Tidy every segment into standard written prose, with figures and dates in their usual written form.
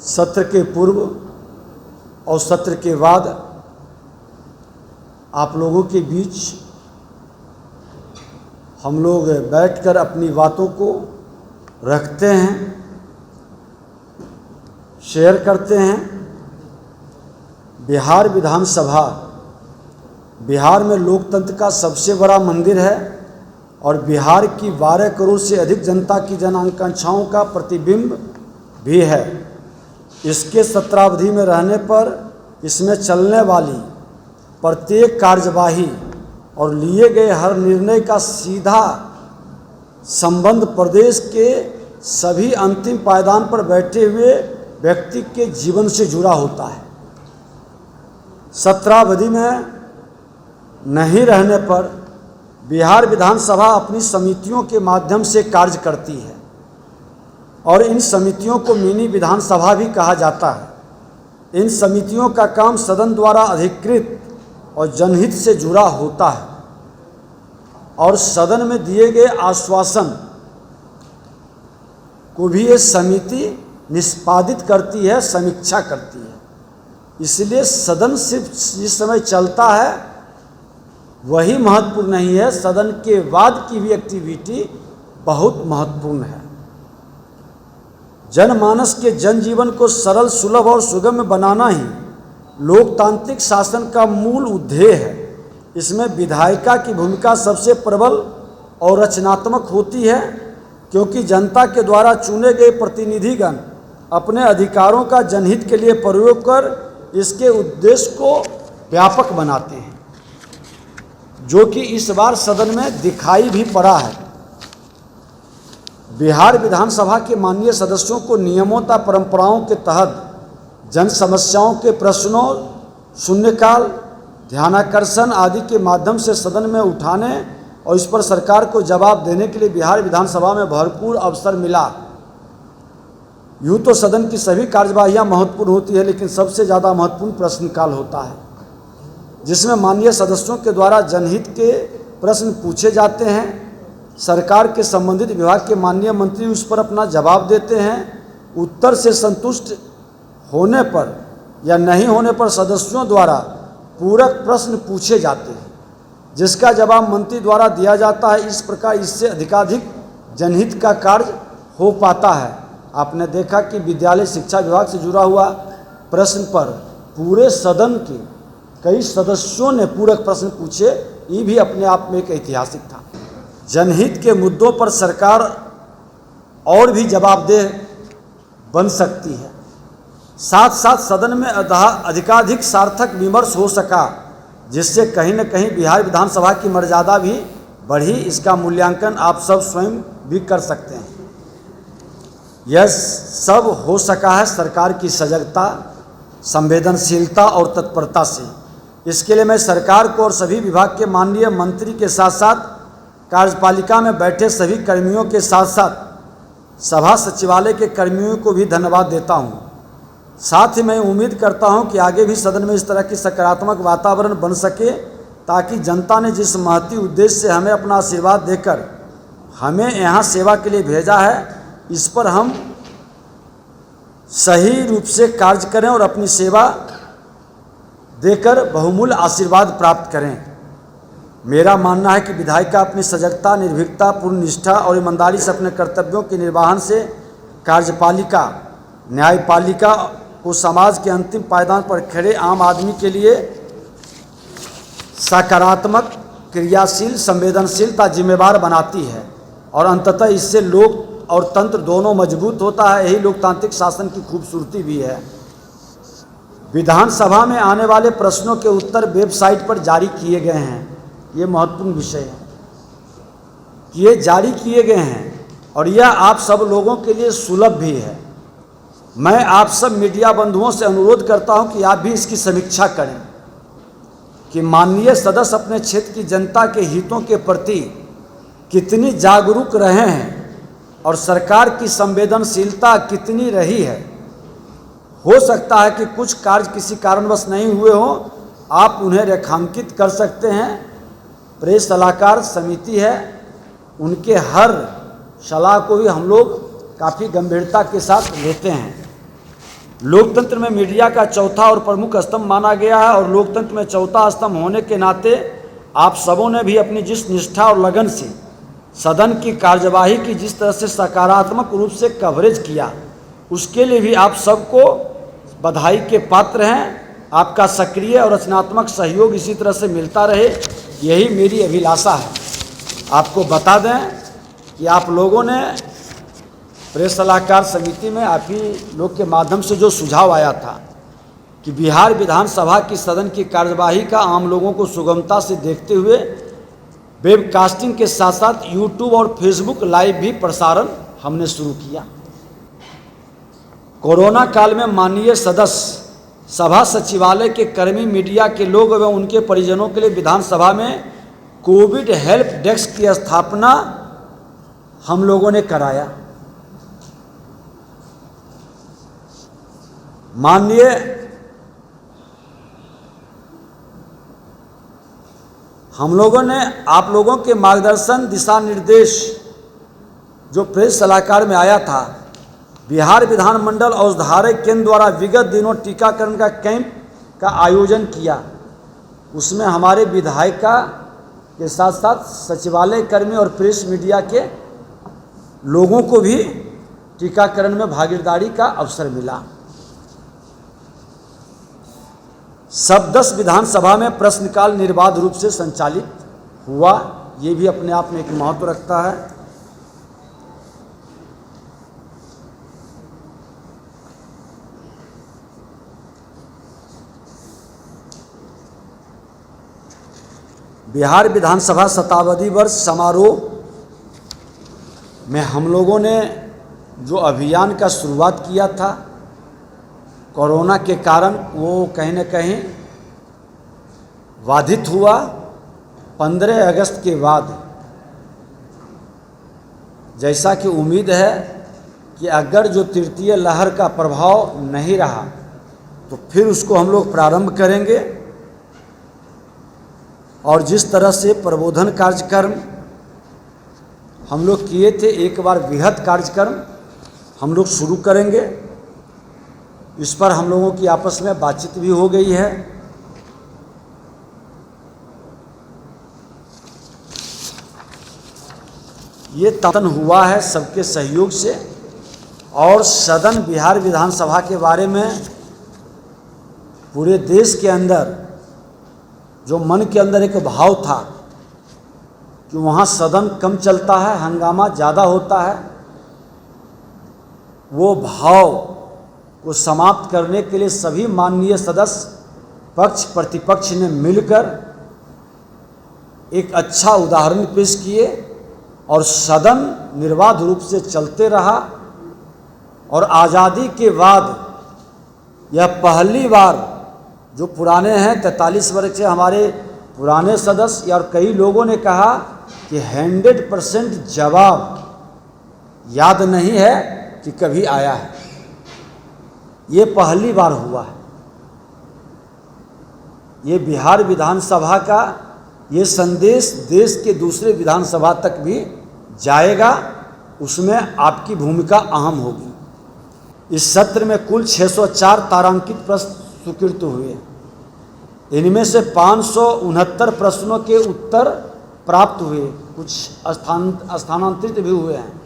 सत्र के पूर्व और सत्र के बाद आप लोगों के बीच हम लोग बैठकर अपनी बातों को रखते हैं, शेयर करते हैं। बिहार विधानसभा बिहार में लोकतंत्र का सबसे बड़ा मंदिर है और बिहार की 12 करोड़ से अधिक जनता की जन आकांक्षाओं का प्रतिबिंब भी है। इसके सत्रावधि में रहने पर इसमें चलने वाली प्रत्येक कार्यवाही और लिए गए हर निर्णय का सीधा संबंध प्रदेश के सभी अंतिम पायदान पर बैठे हुए व्यक्ति के जीवन से जुड़ा होता है। सत्रावधि में नहीं रहने पर बिहार विधानसभा अपनी समितियों के माध्यम से कार्य करती है और इन समितियों को मिनी विधानसभा भी कहा जाता है। इन समितियों का काम सदन द्वारा अधिकृत और जनहित से जुड़ा होता है और सदन में दिए गए आश्वासन को भी ये समिति निष्पादित करती है, समीक्षा करती है। इसलिए सदन सिर्फ जिस समय चलता है वही महत्वपूर्ण नहीं है, सदन के बाद की भी एक्टिविटी बहुत महत्वपूर्ण है। जनमानस के जनजीवन को सरल, सुलभ और सुगम बनाना ही लोकतांत्रिक शासन का मूल उद्देश्य है। इसमें विधायिका की भूमिका सबसे प्रबल और रचनात्मक होती है, क्योंकि जनता के द्वारा चुने गए प्रतिनिधिगण अपने अधिकारों का जनहित के लिए प्रयोग कर इसके उद्देश्य को व्यापक बनाते हैं, जो कि इस बार सदन में दिखाई भी पड़ा है। बिहार विधानसभा के माननीय सदस्यों को नियमों तथा परंपराओं के तहत जन समस्याओं के प्रश्नों, शून्यकाल, ध्यानाकर्षण आदि के माध्यम से सदन में उठाने और इस पर सरकार को जवाब देने के लिए बिहार विधानसभा में भरपूर अवसर मिला। यूँ तो सदन की सभी कार्यवाहियाँ महत्वपूर्ण होती है, लेकिन सबसे ज़्यादा महत्वपूर्ण प्रश्नकाल होता है, जिसमें माननीय सदस्यों के द्वारा जनहित के प्रश्न पूछे जाते हैं। सरकार के संबंधित विभाग के माननीय मंत्री उस पर अपना जवाब देते हैं। उत्तर से संतुष्ट होने पर या नहीं होने पर सदस्यों द्वारा पूरक प्रश्न पूछे जाते हैं, जिसका जवाब मंत्री द्वारा दिया जाता है। इस प्रकार इससे अधिकाधिक जनहित का कार्य हो पाता है। आपने देखा कि विद्यालय शिक्षा विभाग से जुड़ा हुआ प्रश्न पर पूरे सदन के कई सदस्यों ने पूरक प्रश्न पूछे, ये भी अपने आप में एक ऐतिहासिक था। जनहित के मुद्दों पर सरकार और भी जवाबदेह बन सकती है। साथ साथ सदन में अधिकाधिक सार्थक विमर्श हो सका, जिससे कहीं न कहीं बिहार विधानसभा की मर्यादा भी बढ़ी। इसका मूल्यांकन आप सब स्वयं भी कर सकते हैं। यह सब हो सका है सरकार की सजगता, संवेदनशीलता और तत्परता से। इसके लिए मैं सरकार को और सभी विभाग के माननीय मंत्री के साथ साथ कार्यपालिका में बैठे सभी कर्मियों के साथ साथ सभा सचिवालय के कर्मियों को भी धन्यवाद देता हूं। साथ ही मैं उम्मीद करता हूं कि आगे भी सदन में इस तरह की सकारात्मक वातावरण बन सके, ताकि जनता ने जिस महती उद्देश्य से हमें अपना आशीर्वाद देकर हमें यहाँ सेवा के लिए भेजा है, इस पर हम सही रूप से कार्य करें और अपनी सेवा देकर बहुमूल्य आशीर्वाद प्राप्त करें। मेरा मानना है कि विधायिका अपनी सजगता, निर्भीकता, पूर्ण निष्ठा और ईमानदारी से अपने कर्तव्यों के निर्वहन से कार्यपालिका, न्यायपालिका को समाज के अंतिम पायदान पर खड़े आम आदमी के लिए सकारात्मक, क्रियाशील, संवेदनशील तथा जिम्मेवार बनाती है और अंततः इससे लोक और तंत्र दोनों मजबूत होता है। यही लोकतांत्रिक शासन की खूबसूरती भी है। विधानसभा में आने वाले प्रश्नों के उत्तर वेबसाइट पर जारी किए गए हैं। ये महत्वपूर्ण विषय है कि ये जारी किए गए हैं और यह आप सब लोगों के लिए सुलभ भी है। मैं आप सब मीडिया बंधुओं से अनुरोध करता हूं कि आप भी इसकी समीक्षा करें कि माननीय सदस्य अपने क्षेत्र की जनता के हितों के प्रति कितनी जागरूक रहे हैं और सरकार की संवेदनशीलता कितनी रही है। हो सकता है कि कुछ कार्य किसी कारणवश नहीं हुए हों, आप उन्हें रेखांकित कर सकते हैं। प्रेस सलाहकार समिति है, उनके हर सलाह को भी हम लोग काफ़ी गंभीरता के साथ लेते हैं। लोकतंत्र में मीडिया का चौथा और प्रमुख स्तंभ माना गया है और लोकतंत्र में चौथा स्तंभ होने के नाते आप सबों ने भी अपनी जिस निष्ठा और लगन से सदन की कार्यवाही की जिस तरह से सकारात्मक रूप से कवरेज किया, उसके लिए भी आप सबको बधाई के पात्र हैं। आपका सक्रिय और रचनात्मक सहयोग इसी तरह से मिलता रहे, यही मेरी अभिलाषा है। आपको बता दें कि आप लोगों ने प्रेस सलाहकार समिति में आप ही लोग के माध्यम से जो सुझाव आया था कि बिहार विधानसभा की सदन की कार्यवाही का आम लोगों को सुगमता से देखते हुए वेबकास्टिंग के साथ साथ यूट्यूब और फेसबुक लाइव भी प्रसारण हमने शुरू किया। कोरोना काल में माननीय सदस्य सभा सचिवालय के कर्मी, मीडिया के लोग एवं उनके परिजनों के लिए विधानसभा में कोविड हेल्प डेस्क की स्थापना हम लोगों ने कराया। माननीय हम लोगों ने आप लोगों के मार्गदर्शन दिशा निर्देश जो प्रेस सलाहकार में आया था, बिहार विधानमंडल औषधालय केंद्र द्वारा विगत दिनों टीकाकरण का कैंप का आयोजन किया। उसमें हमारे विधायिका के साथ साथ सचिवालय कर्मी और प्रेस मीडिया के लोगों को भी टीकाकरण में भागीदारी का अवसर मिला। सब 10 विधानसभा में प्रश्नकाल निर्बाध रूप से संचालित हुआ, ये भी अपने आप में एक महत्व रखता है। बिहार विधानसभा शताब्दी वर्ष समारोह में हम लोगों ने जो अभियान का शुरुआत किया था, कोरोना के कारण वो कहीं न कहीं बाधित हुआ। 15 अगस्त के बाद जैसा कि उम्मीद है कि अगर जो तृतीय लहर का प्रभाव नहीं रहा तो फिर उसको हम लोग प्रारंभ करेंगे। और जिस तरह से प्रबोधन कार्यक्रम हम लोग किए थे, एक बार वृहद कार्यक्रम हम लोग शुरू करेंगे। इस पर हम लोगों की आपस में बातचीत भी हो गई है। ये तन हुआ है सबके सहयोग से। और सदन बिहार विधानसभा के बारे में पूरे देश के अंदर जो मन के अंदर एक भाव था कि वहाँ सदन कम चलता है, हंगामा ज़्यादा होता है, वो भाव को समाप्त करने के लिए सभी माननीय सदस्य पक्ष प्रतिपक्ष ने मिलकर एक अच्छा उदाहरण पेश किए और सदन निर्बाध रूप से चलते रहा। और आज़ादी के बाद यह पहली बार जो पुराने हैं 43 वर्ष से हमारे पुराने सदस्य और कई लोगों ने कहा कि 100% जवाब याद नहीं है कि कभी आया है, ये पहली बार हुआ है। ये बिहार विधानसभा का ये संदेश देश के दूसरे विधानसभा तक भी जाएगा, उसमें आपकी भूमिका अहम होगी। इस सत्र में कुल 604 तारांकित प्रश्न स्वीकृत हुए। इनमें से 569 प्रश्नों के उत्तर प्राप्त हुए, कुछ स्थानांतरित भी हुए हैं।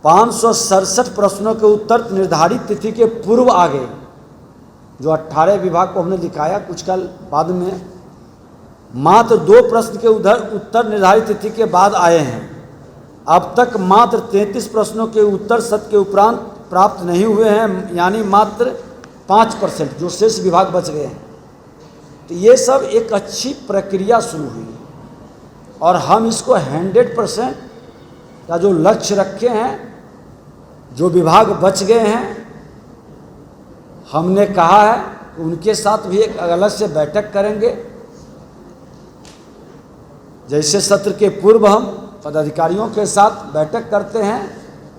567 प्रश्नों के उत्तर निर्धारित तिथि के पूर्व आ गए, जो 18 विभाग को हमने दिखाया कुछ कल बाद में। मात्र 2 प्रश्न के उत्तर निर्धारित तिथि के बाद आए हैं। अब तक मात्र 33 प्रश्नों के उत्तर सत्र के उपरांत प्राप्त नहीं हुए हैं, यानी मात्र 5% जो शेष विभाग बच गए हैं। तो ये सब एक अच्छी प्रक्रिया शुरू हुई और हम इसको 100% का जो लक्ष्य रखे हैं, जो विभाग बच गए हैं, हमने कहा है कि उनके साथ भी एक अलग से बैठक करेंगे। जैसे सत्र के पूर्व हम पदाधिकारियों के साथ बैठक करते हैं,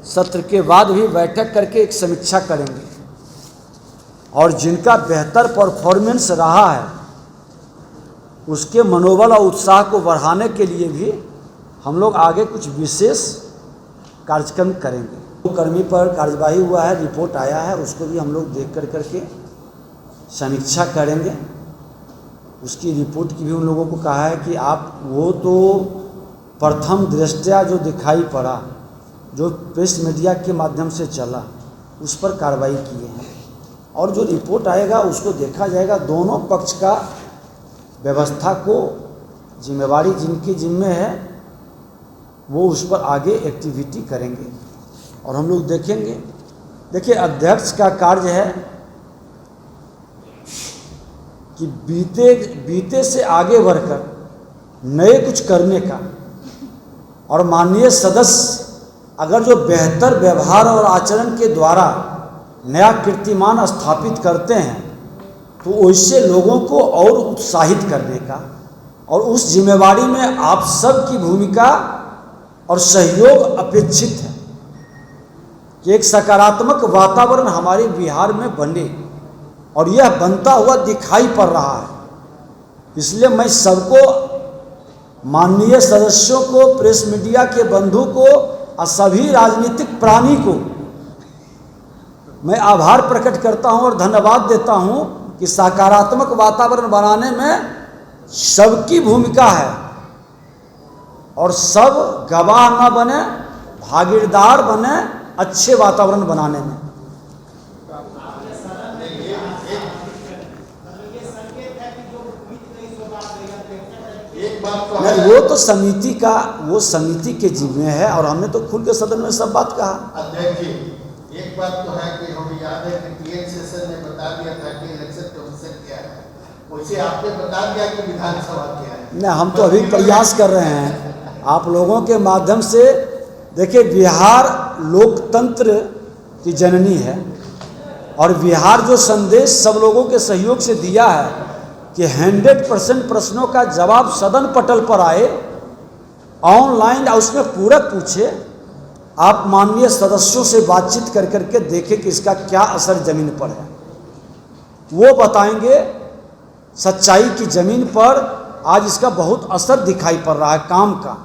सत्र के बाद भी बैठक करके एक समीक्षा करेंगे और जिनका बेहतर परफॉर्मेंस रहा है उसके मनोबल और उत्साह को बढ़ाने के लिए भी हम लोग आगे कुछ विशेष कार्यक्रम करेंगे। कर्मी पर कार्यवाही हुआ है, रिपोर्ट आया है, उसको भी हम लोग देख करके समीक्षा करेंगे। उसकी रिपोर्ट की भी उन लोगों को कहा है कि आप वो तो प्रथम दृष्टया जो दिखाई पड़ा, जो प्रेस मीडिया के माध्यम से चला, उस पर कार्रवाई किए हैं और जो रिपोर्ट आएगा उसको देखा जाएगा। दोनों पक्ष का व्यवस्था को जिम्मेवारी जिनकी जिम्मे है वो उस पर आगे एक्टिविटी करेंगे और हम लोग देखेंगे। देखिए, अध्यक्ष का कार्य है कि बीते से आगे बढ़कर नए कुछ करने का, और माननीय सदस्य अगर जो बेहतर व्यवहार और आचरण के द्वारा नया कीर्तिमान स्थापित करते हैं तो वैसे लोगों को और उत्साहित करने का, और उस जिम्मेवारी में आप सब की भूमिका और सहयोग अपेक्षित है कि एक सकारात्मक वातावरण हमारे बिहार में बने, और यह बनता हुआ दिखाई पड़ रहा है। इसलिए मैं सबको, माननीय सदस्यों को, प्रेस मीडिया के बंधु को और सभी राजनीतिक प्राणी को मैं आभार प्रकट करता हूं और धन्यवाद देता हूं कि सकारात्मक वातावरण बनाने में सबकी भूमिका है और सब गवाह न बने, भागीदार बने अच्छे वातावरण बनाने में। नहीं, वो तो समिति का, वो समिति के जिम्मे है और हमने तो खुल के सदन में सब बात कहा। अध्यक्ष जी, एक बात तो है कि हमें याद है कि टीएन सेशन ने बता दिया था कि इलेक्शन कमीशन क्या है, वैसे आपने बता दिया कि विधानसभा क्या है। नहीं, हम तो अभी प्रयास कर रहे हैं आप लोगों के माध्यम से। देखिए, बिहार लोकतंत्र की जननी है और बिहार जो संदेश सब लोगों के सहयोग से दिया है कि 100% प्रश्नों का जवाब सदन पटल पर आए, ऑनलाइन उसमें पूरक पूछे, आप माननीय सदस्यों से बातचीत कर करके देखें कि इसका क्या असर जमीन पर है। वो बताएंगे सच्चाई की जमीन पर आज इसका बहुत असर दिखाई पड़ रहा है काम का,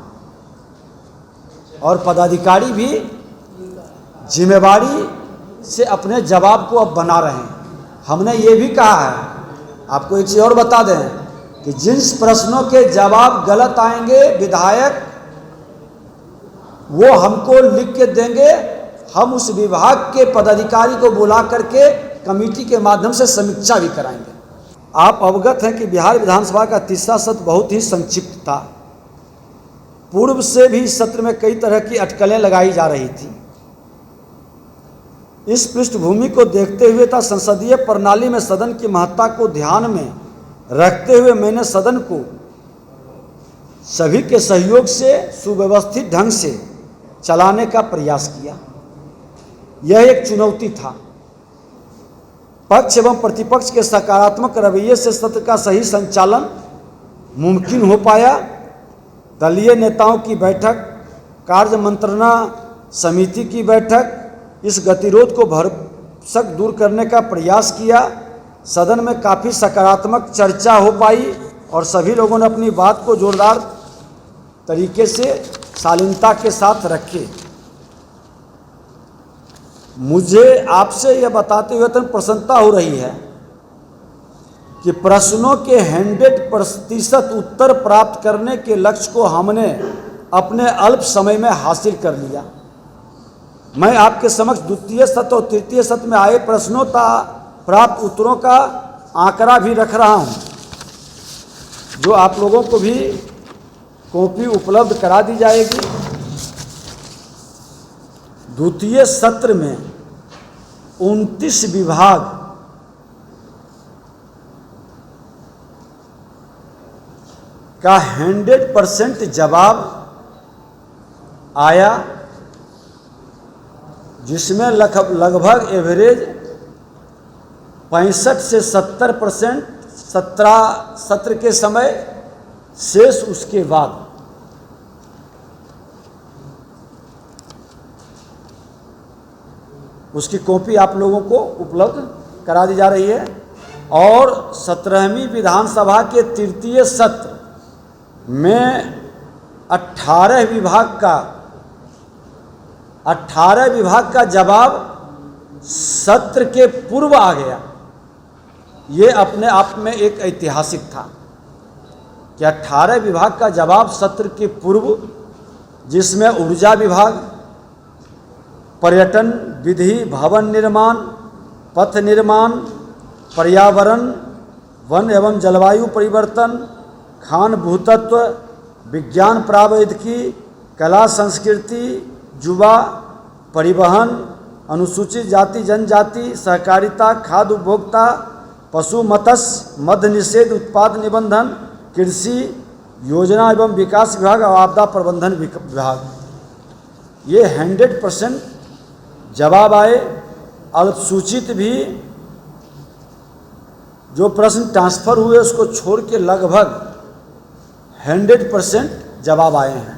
और पदाधिकारी भी जिम्मेवारी से अपने जवाब को अब बना रहे हैं। हमने ये भी कहा है, आपको एक चीज़ और बता दें कि जिन प्रश्नों के जवाब गलत आएंगे विधायक वो हमको लिख के देंगे, हम उस विभाग के पदाधिकारी को बुला करके कमेटी के माध्यम से समीक्षा भी कराएंगे। आप अवगत हैं कि बिहार विधानसभा का तीसरा सत्र बहुत ही संक्षिप्त था। पूर्व से भी इस सत्र में कई तरह की अटकलें लगाई जा रही थी। इस पृष्ठभूमि को देखते हुए तथा संसदीय प्रणाली में सदन की महत्ता को ध्यान में रखते हुए मैंने सदन को सभी के सहयोग से सुव्यवस्थित ढंग से चलाने का प्रयास किया। यह एक चुनौती था। पक्ष एवं प्रतिपक्ष के सकारात्मक रवैये से सत्र का सही संचालन मुमकिन हो पाया। दलीय नेताओं की बैठक, कार्य मंत्रणा समिति की बैठक इस गतिरोध को भरसक दूर करने का प्रयास किया। सदन में काफ़ी सकारात्मक चर्चा हो पाई और सभी लोगों ने अपनी बात को जोरदार तरीके से शालीनता के साथ रखे। मुझे आपसे यह बताते हुए तो प्रसन्नता हो रही है कि प्रश्नों के 100% उत्तर प्राप्त करने के लक्ष्य को हमने अपने अल्प समय में हासिल कर लिया। मैं आपके समक्ष द्वितीय सत्र और तृतीय सत्र में आए प्रश्नों का प्राप्त उत्तरों का आंकड़ा भी रख रहा हूं, जो आप लोगों को भी कॉपी उपलब्ध करा दी जाएगी। द्वितीय सत्र में 29 विभाग का 100% जवाब आया, जिसमें लगभग एवरेज 65 से 70% सत्र के समय, शेष उसके बाद। उसकी कॉपी आप लोगों को उपलब्ध करा दी जा रही है। और 17वीं विधानसभा के तृतीय सत्र में 18 विभाग का 18 विभाग का जवाब सत्र के पूर्व आ गया। ये अपने आप में एक ऐतिहासिक था कि 18 विभाग का जवाब सत्र के पूर्व, जिसमें ऊर्जा विभाग, पर्यटन, विधि, भवन निर्माण, पथ निर्माण, पर्यावरण, वन एवं जलवायु परिवर्तन, खान भूतत्व, विज्ञान प्रावैधिकी, कला संस्कृति, युवा, परिवहन, अनुसूचित जाति जनजाति, सहकारिता, खाद्य उपभोक्ता, पशु मत्स्य, मद्य निषेध, उत्पाद निबंधन, कृषि, योजना एवं विकास विभाग और आपदा प्रबंधन विभाग, ये 100% जवाब आए। अल्पसूचित भी जो प्रश्न ट्रांसफर हुए उसको छोड़ के लगभग 100% जवाब आए हैं।